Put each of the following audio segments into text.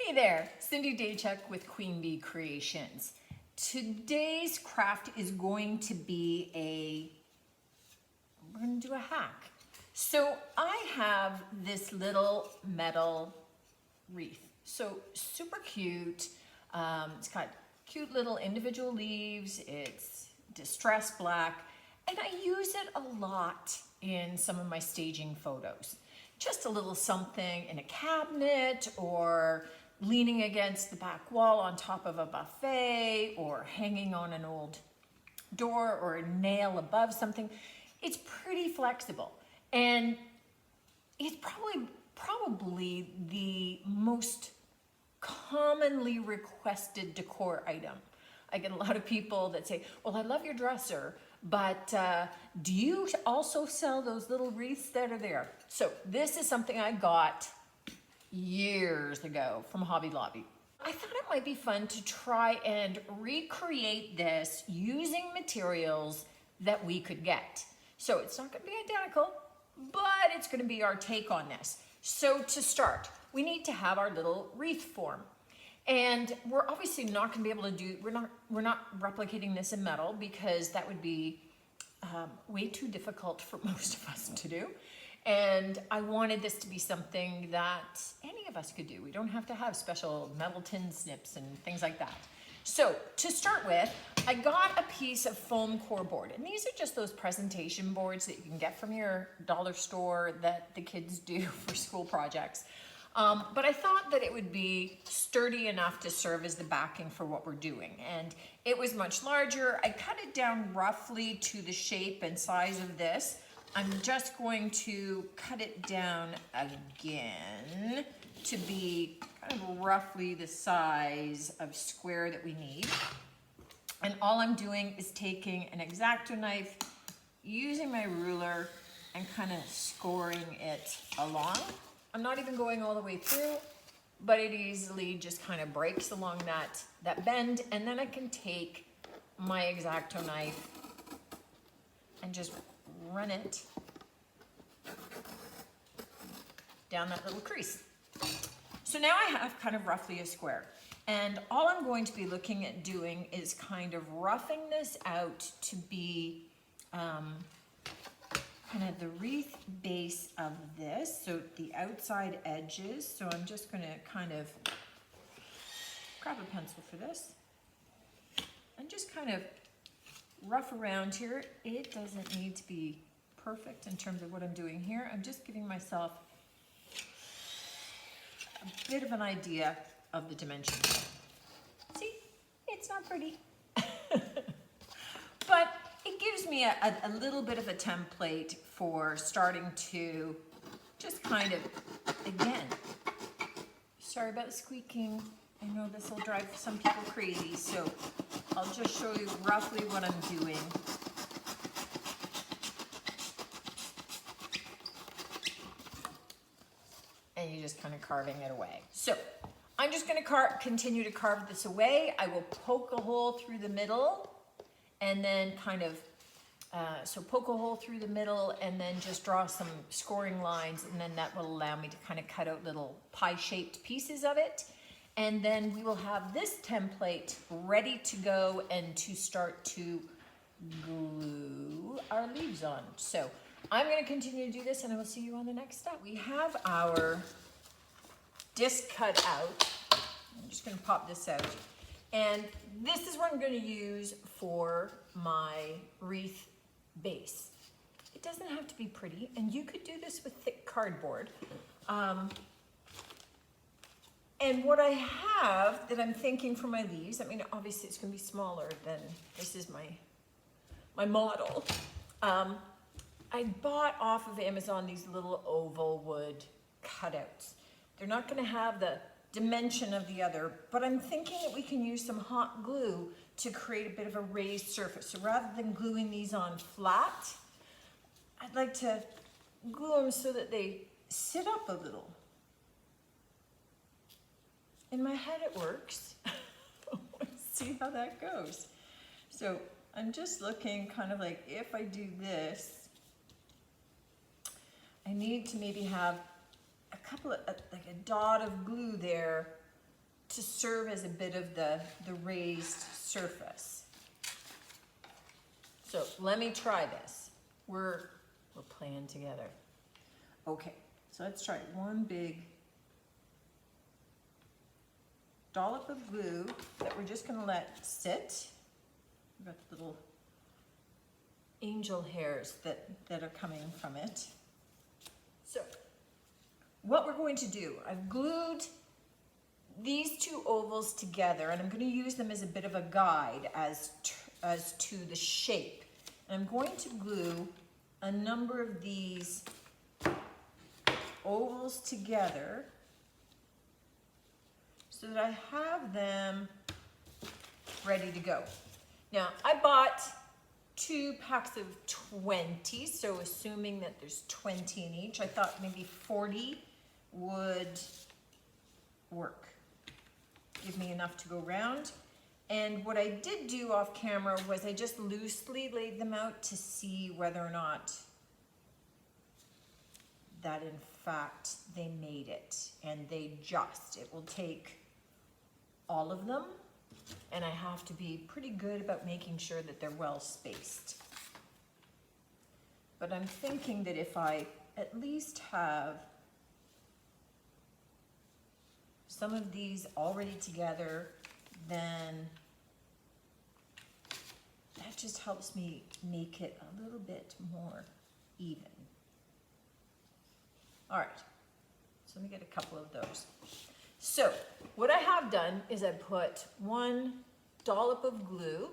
Hey there, Cindy Daychuk with Queen Bee Creations. Today's craft is going to be we're going to do a hack. So I have this little metal wreath. So super cute. It's got cute little individual leaves. It's distressed black. And I use it a lot in some of my staging photos. Just a little something in a cabinet or leaning against the back wall on top of a buffet or hanging on an old door or a nail above something. It's pretty flexible and it's probably the most commonly requested decor item. I get a lot of people that say, well, I love your dresser, but do you also sell those little wreaths that are there? So this is something I got years ago from Hobby Lobby. I thought it might be fun to try and recreate this using materials that we could get. So it's not going to be identical, but it's going to be our take on this. So to start, we need to have our little wreath form. And we're obviously not going to be able to do, we're not replicating this in metal because that would be way too difficult for most of us to do. And I wanted this to be something that any of us could do. We don't have to have special metal tin snips and things like that. So to start with, I got a piece of foam core board. And these are just those presentation boards that you can get from your dollar store that the kids do for school projects. But I thought that it would be sturdy enough to serve as the backing for what we're doing. And it was much larger. I cut it down roughly to the shape and size of this. I'm just going to cut it down again to be kind of roughly the size of square that we need. And all I'm doing is taking an X-Acto knife, using my ruler, and kind of scoring it along. I'm not even going all the way through, but it easily just kind of breaks along that bend. And then I can take my X-Acto knife and just run it down that little crease. So now I have kind of roughly a square. And all I'm going to be looking at doing is kind of roughing this out to be kind of the wreath base of this, so the outside edges. So I'm just going to kind of grab a pencil for this and just kind of rough around here. It doesn't need to be perfect in terms of what I'm doing here. I'm just giving myself a bit of an idea of the dimensions. See, it's not pretty. But it gives me a little bit of a template for starting to just kind of, again, sorry about the squeaking. I know this will drive some people crazy, so I'll just show you roughly what I'm doing. And you're just kind of carving it away. So I'm just going to continue to carve this away. I will poke a hole through the middle and then kind of, so poke a hole through the middle and then just draw some scoring lines, and then that will allow me to kind of cut out little pie-shaped pieces of it. And then we will have this template ready to go and to start to glue our leaves on. So I'm going to continue to do this and I will see you on the next step. We have our disc cut out. I'm just going to pop this out. And this is what I'm going to use for my wreath base. It doesn't have to be pretty, and you could do this with thick cardboard. And what I have that I'm thinking for my leaves, I mean, obviously it's going to be smaller than, this is my model. I bought off of Amazon these little oval wood cutouts. They're not going to have the dimension of the other, but I'm thinking that we can use some hot glue to create a bit of a raised surface. So rather than gluing these on flat, I'd like to glue them so that they sit up a little. In my head it works. Let's see how that goes. So I'm just looking kind of like, if I do this, I need to maybe have a couple of, like a dot of glue there to serve as a bit of the raised surface. So let me try this. We're playing together. Okay, so let's try one big dollop of glue that we're just gonna let sit. We've got little angel hairs that are coming from it. So what we're going to do, I've glued these two ovals together, and I'm going to use them as a bit of a guide as to the shape. And I'm going to glue a number of these ovals together so that I have them ready to go. Now, I bought 2 packs of 20, so assuming that there's 20 in each, I thought maybe 40 would work. Give me enough to go around. And what I did do off camera was I just loosely laid them out to see whether or not that in fact they made it. And it will take all of them. And I have to be pretty good about making sure that they're well spaced. But I'm thinking that if I at least have some of these already together, then that just helps me make it a little bit more even. All right, so let me get a couple of those. So what I have done is I put 1 dollop of glue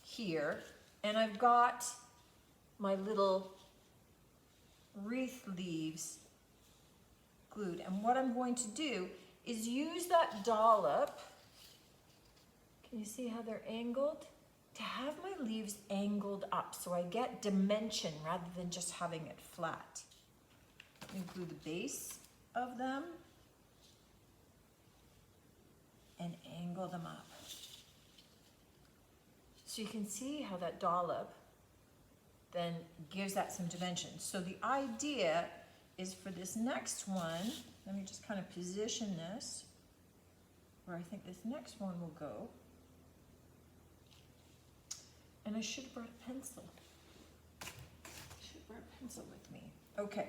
here, and I've got my little wreath leaves glued. And what I'm going to do is use that dollop, can you see how they're angled? To have my leaves angled up so I get dimension rather than just having it flat. Glue the base of them and angle them up. So you can see how that dollop then gives that some dimension. So the idea is for this next one, let me just kind of position this where I think this next one will go. And I should have brought a pencil. I should have brought a pencil with me. Okay.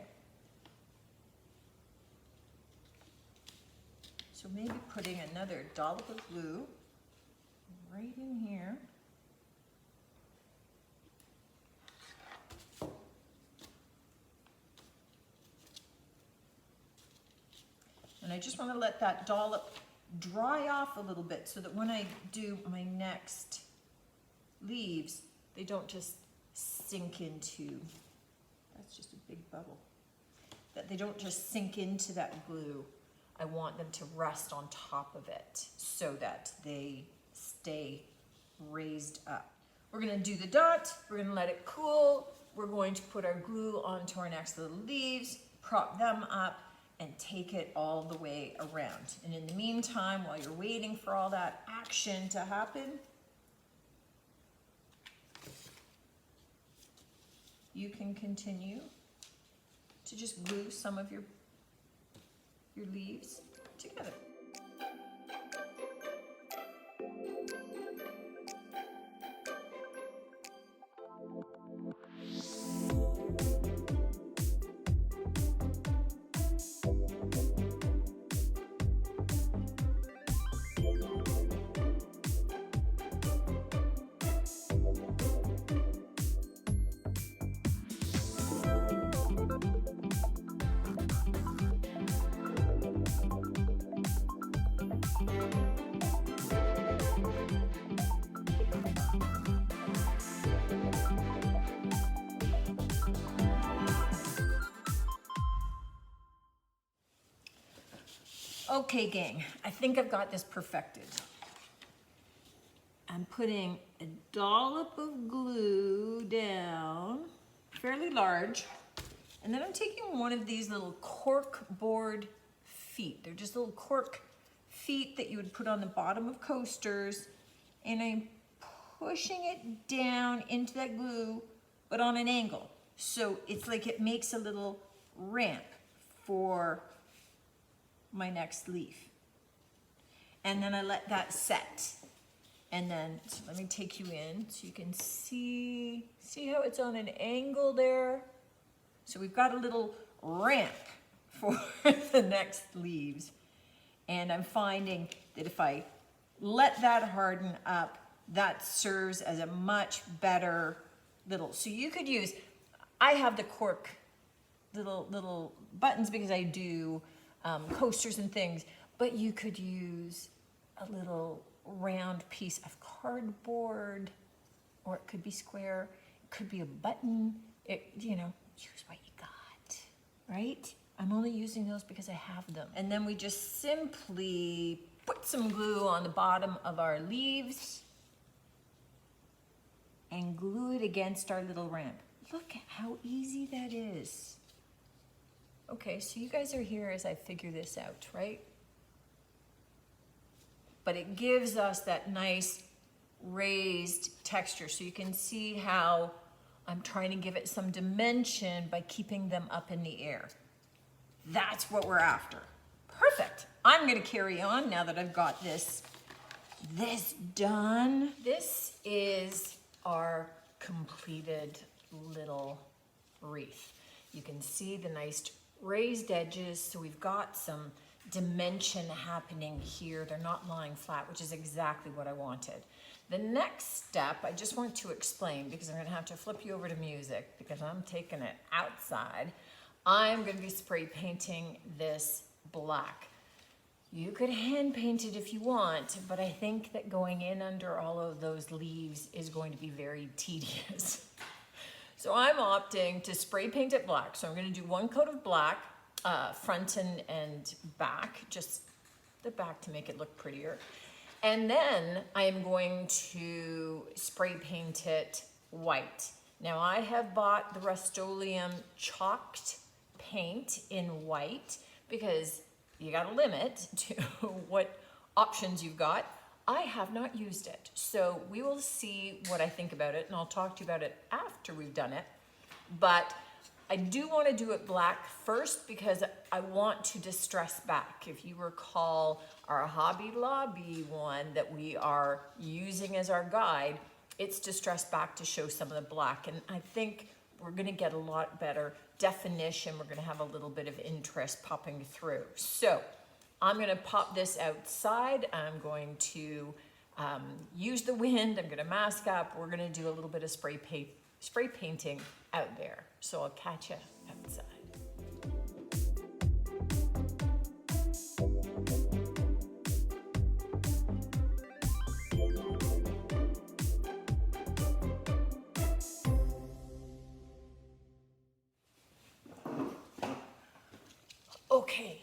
So maybe putting another dollop of glue right in here. And I just want to let that dollop dry off a little bit so that when I do my next leaves, they don't just sink into, that's just a big bubble, that they don't just sink into that glue. I want them to rest on top of it so that they stay raised up. We're going to do the dot, we're going to let it cool, we're going to put our glue onto our next little leaves, prop them up, and take it all the way around. And in the meantime, while you're waiting for all that action to happen, you can continue to just glue some of your leaves together. Okay, gang, I think I've got this perfected. I'm putting a dollop of glue down, fairly large, and then I'm taking one of these little cork board feet. They're just little cork feet that you would put on the bottom of coasters, and I'm pushing it down into that glue, but on an angle. So it's like it makes a little ramp for my next leaf. and then I let that set. And then, so let me take you in so you can see how it's on an angle there? So we've got a little ramp for the next leaves. And I'm finding that if I let that harden up, that serves as a much better so you could use, I have the cork little buttons because I do coasters and things, but you could use a little round piece of cardboard, or it could be square, it could be a button, use what you got, right? I'm only using those because I have them. And then we just simply put some glue on the bottom of our leaves and glue it against our little ramp. Look at how easy that is. Okay, so you guys are here as I figure this out, right? But it gives us that nice raised texture. So you can see how I'm trying to give it some dimension by keeping them up in the air. That's what we're after. Perfect. I'm gonna carry on now that I've got this done. This is our completed little wreath. You can see the nice raised edges, so we've got some dimension happening here. They're not lying flat, which is exactly what I wanted. The next step, I just want to explain, because I'm gonna have to flip you over to music because I'm taking it outside. I'm gonna be spray painting this black. You could hand paint it if you want, but I think that going in under all of those leaves is going to be very tedious. So I'm opting to spray paint it black. So I'm gonna do one coat of black, front and back, just the back to make it look prettier. And then I am going to spray paint it white. Now I have bought the Rust-Oleum chalked paint in white because you got a limit to what options you've got. I have not used it, so we will see what I think about it, and I'll talk to you about it after we've done it. But I do want to do it black first because I want to distress back. If you recall our Hobby Lobby one that we are using as our guide, it's distressed back to show some of the black, and I think we're going to get a lot better definition. We're going to have a little bit of interest popping through. So I'm going to pop this outside. I'm going to use the wind. I'm going to mask up. We're going to do a little bit of spray painting out there. So I'll catch you outside. Okay,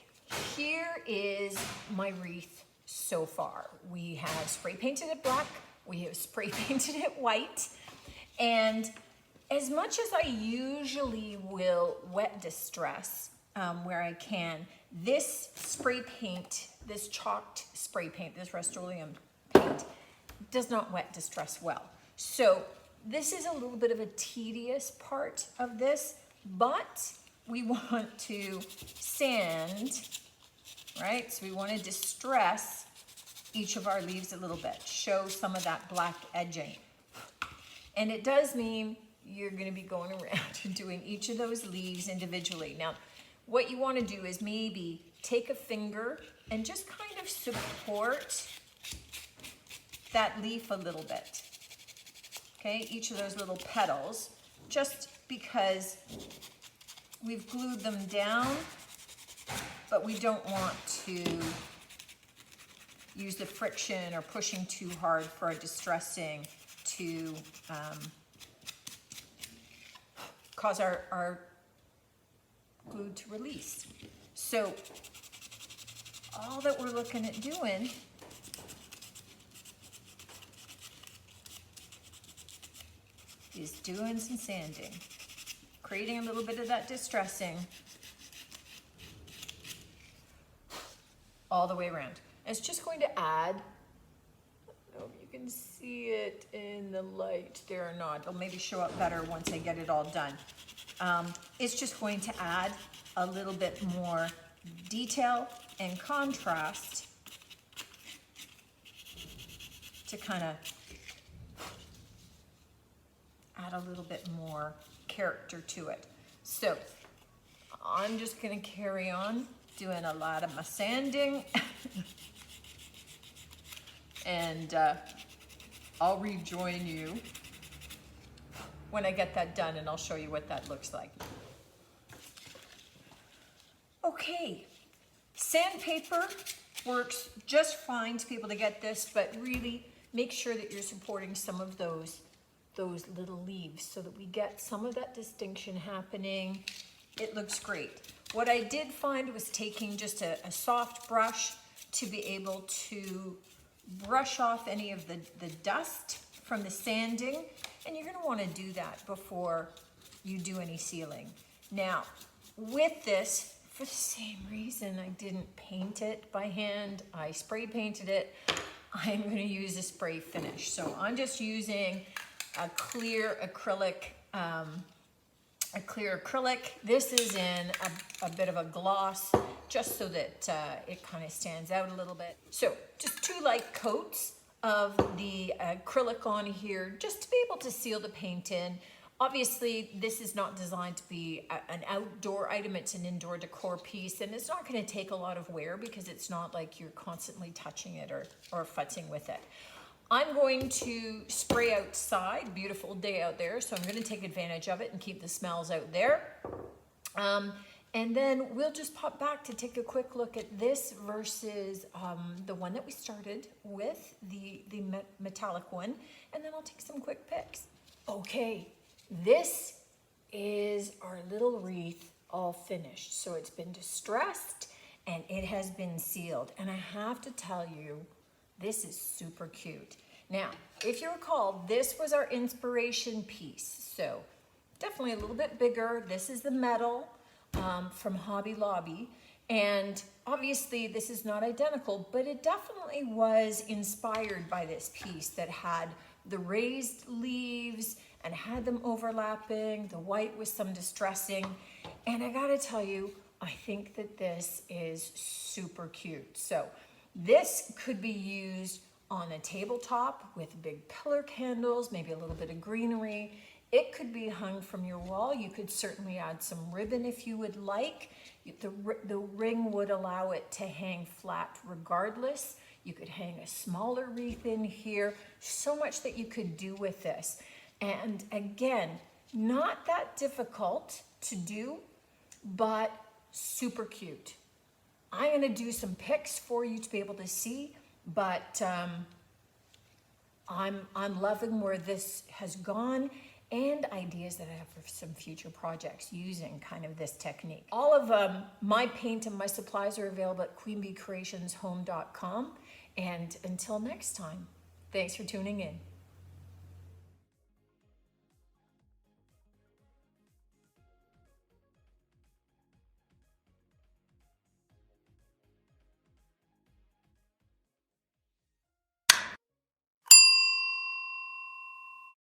here is my wreath so far. We have spray painted it black, we have spray painted it white, and as much as I usually will wet distress where I can, this spray paint, this chalked spray paint, this Rust-Oleum paint, does not wet distress well. So this is a little bit of a tedious part of this, but we want to sand, right? So we want to distress each of our leaves a little bit, show some of that black edging. And it does mean you're going to be going around and doing each of those leaves individually. Now, what you want to do is maybe take a finger and just kind of support that leaf a little bit. Okay, each of those little petals, just because we've glued them down, but we don't want to use the friction or pushing too hard for our distressing to cause our glue to release. So all that we're looking at doing is doing some sanding, creating a little bit of that distressing all the way around. It's just going to add, I don't know if you can see it in the light there or not. It'll maybe show up better once I get it all done. It's just going to add a little bit more detail and contrast to kind of add a little bit more character to it. So I'm just gonna carry on doing a lot of my sanding and I'll rejoin you when I get that done and I'll show you what that looks like. Okay, sandpaper works just fine to be able to get this, but really make sure that you're supporting some of those little leaves so that we get some of that distinction happening. It looks great. What I did find was taking just a soft brush to be able to brush off any of the dust from the sanding, and you're gonna wanna do that before you do any sealing. Now, with this, for the same reason I didn't paint it by hand, I spray painted it, I'm gonna use a spray finish. So I'm just using a clear acrylic. This is in a bit of a gloss, just so that it kind of stands out a little bit. So just 2 light coats of the acrylic on here, just to be able to seal the paint in. Obviously, this is not designed to be an outdoor item, it's an indoor decor piece, and it's not gonna take a lot of wear because it's not like you're constantly touching it or futzing with it. I'm going to spray outside, beautiful day out there, so I'm gonna take advantage of it and keep the smells out there. And then we'll just pop back to take a quick look at this versus the one that we started with, the metallic one, and then I'll take some quick pics. Okay, this is our little wreath all finished. So it's been distressed and it has been sealed. And I have to tell you, this is super cute. Now, if you recall, this was our inspiration piece. So definitely a little bit bigger. This is the metal from Hobby Lobby. And obviously this is not identical, but it definitely was inspired by this piece that had the raised leaves and had them overlapping, the white with some distressing. And I gotta tell you, I think that this is super cute. So this could be used on a tabletop with big pillar candles, maybe a little bit of greenery. It could be hung from your wall. You could certainly add some ribbon if you would like. The ring would allow it to hang flat regardless. You could hang a smaller wreath in here. So much that you could do with this. And again, not that difficult to do, but super cute. I'm gonna do some pics for you to be able to see, but I'm loving where this has gone and ideas that I have for some future projects using kind of this technique. All of my paint and my supplies are available at queenbeecreationshome.com. And until next time, thanks for tuning in.